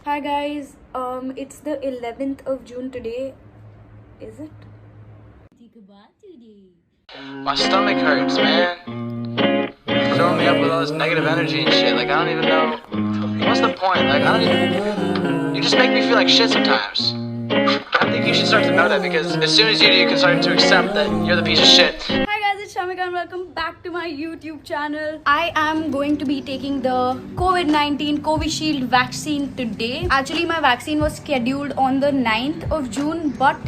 Hi guys, it's the 11th of June today. Is it? My stomach hurts, man. Filling me up with all this negative energy and shit. Like, I don't even know. What's the point? Like, I don't even. You just make me feel like shit sometimes. I think you should start to know that because as soon as you do, you can start to accept that you're the piece of shit. Hi guys, it's Shamika and welcome back to my YouTube channel. I am going to be taking the COVID-19 Covishield vaccine today. Actually, my vaccine was scheduled on the 9th of June, but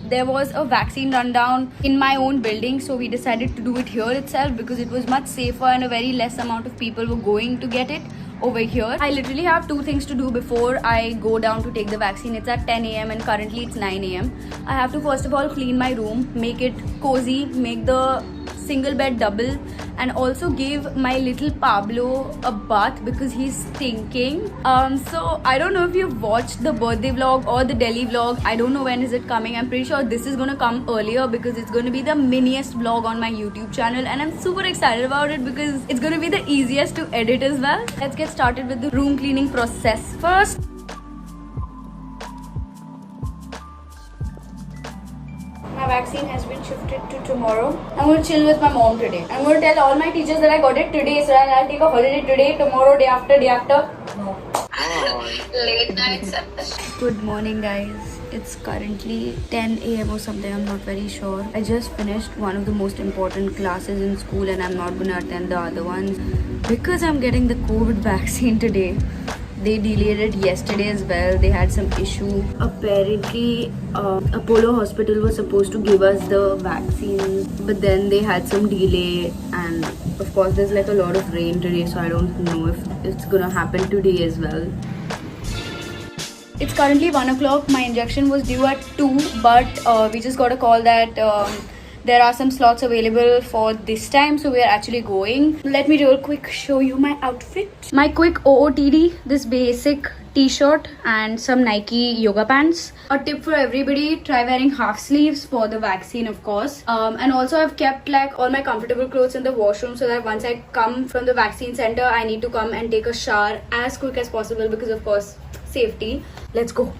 there was a vaccine rundown in my own building, so we decided to do it here itself because it was much safer and a very less amount of people were going to get it over here. I literally have two things to do before I go down to take the vaccine. It's at 10 a.m. and currently it's 9 a.m. I have to first of all clean my room, make it cozy, make the single bed double, and also give my little Pablo a bath because he's stinking. So I don't know if you've watched the birthday vlog or the Delhi vlog. I don't know when is it coming. I'm pretty sure this is gonna come earlier because it's gonna be the miniest vlog on my YouTube channel, and I'm super excited about it because it's gonna be the easiest to edit as well. Let's get started with the room cleaning process first. My vaccine has been shifted to tomorrow. I'm going to chill with my mom today. I'm going to tell all my teachers that I got it today, so I'll take a holiday today, tomorrow, day after, day after. No. Late night session. Good morning, guys. It's currently 10 a.m. or something, I'm not very sure. I just finished one of the most important classes in school and I'm not going to attend the other ones because I'm getting the COVID vaccine today. They delayed it yesterday as well. They had some issue. Apparently, Apollo Hospital was supposed to give us the vaccine, but then they had some delay, and of course there's like a lot of rain today, so I don't know if it's gonna happen today as well. It's currently 1 o'clock. My injection was due at 2, but we just got a call that there are some slots available for this time, so we are actually going. Let me real quick show you my outfit. My quick OOTD, this basic t-shirt and some Nike yoga pants. A tip for everybody, try wearing half sleeves for the vaccine, of course. And also I've kept like all my comfortable clothes in the washroom so that once I come from the vaccine center, I need to come and take a shower as quick as possible because of course safety. Let's go.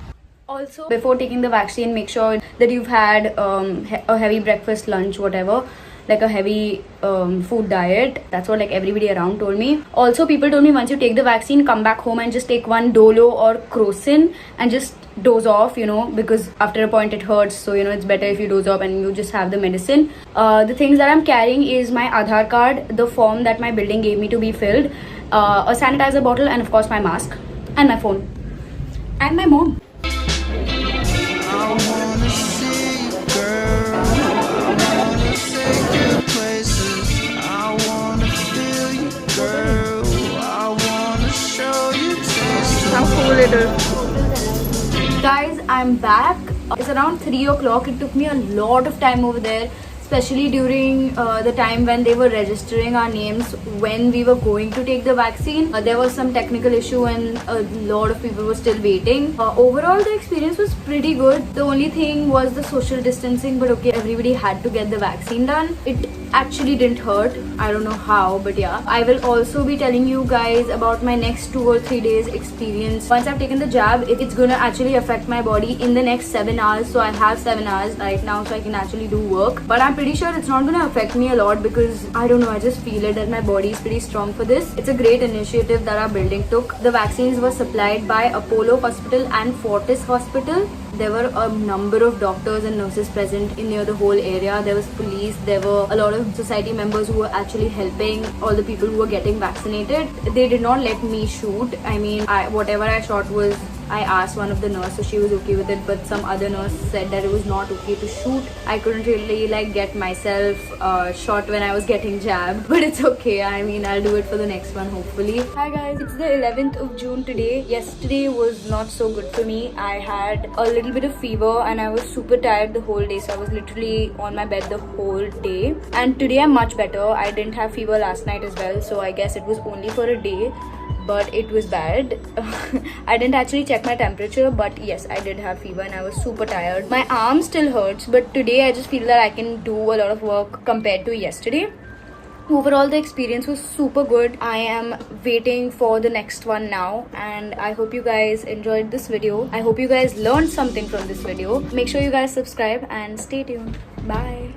Also, before taking the vaccine, make sure that you've had a heavy breakfast, lunch, whatever, like a heavy food diet. That's what like everybody around told me. Also, people told me once you take the vaccine, come back home and just take one Dolo or Crocin and just doze off, you know, because after a point it hurts. So, you know, it's better if you doze off and you just have the medicine. The things that I'm carrying is my Aadhaar card, the form that my building gave me to be filled, a sanitizer bottle, and of course my mask, and my phone, and my mom. Guys, I'm back. It's around 3 o'clock. It took me a lot of time over there, especially during the time when they were registering our names when we were going to take the vaccine. There was some technical issue and a lot of people were still waiting. Overall, the experience was pretty good. The only thing was the social distancing, but okay, everybody had to get the vaccine done. It actually didn't hurt. I don't know how, but yeah. I will also be telling you guys about my next 2 or 3 days experience. Once I've taken the jab, it's gonna actually affect my body in the next 7 hours. So I have 7 hours right now, so I can actually do work. But I'm pretty sure it's not gonna affect me a lot because I don't know, I just feel it that my body is pretty strong for this. It's a great initiative that our building took. The vaccines were supplied by Apollo Hospital and Fortis Hospital. There were a number of doctors and nurses present in near the whole area. There was police, there were a lot of society members who were actually helping all the people who were getting vaccinated. They did not let me shoot. I mean, whatever I shot was, I asked one of the nurses, so she was okay with it, but some other nurse said that it was not okay to shoot. I couldn't really like get myself shot when I was getting jabbed, but it's okay. I mean, I'll do it for the next one hopefully. Hi guys, it's the 11th of June today. Yesterday was not so good for me. I had a little bit of fever and I was super tired the whole day, so I was literally on my bed the whole day. And today I'm much better. I didn't have fever last night as well, so I guess it was only for a day, but it was bad. I didn't actually check my temperature, but yes, I did have fever and I was super tired. My arm still hurts, but today I just feel that I can do a lot of work compared to yesterday. Overall, the experience was super good. I am waiting for the next one now, and I hope you guys enjoyed this video. I hope you guys learned something from this video. Make sure you guys subscribe and stay tuned. Bye.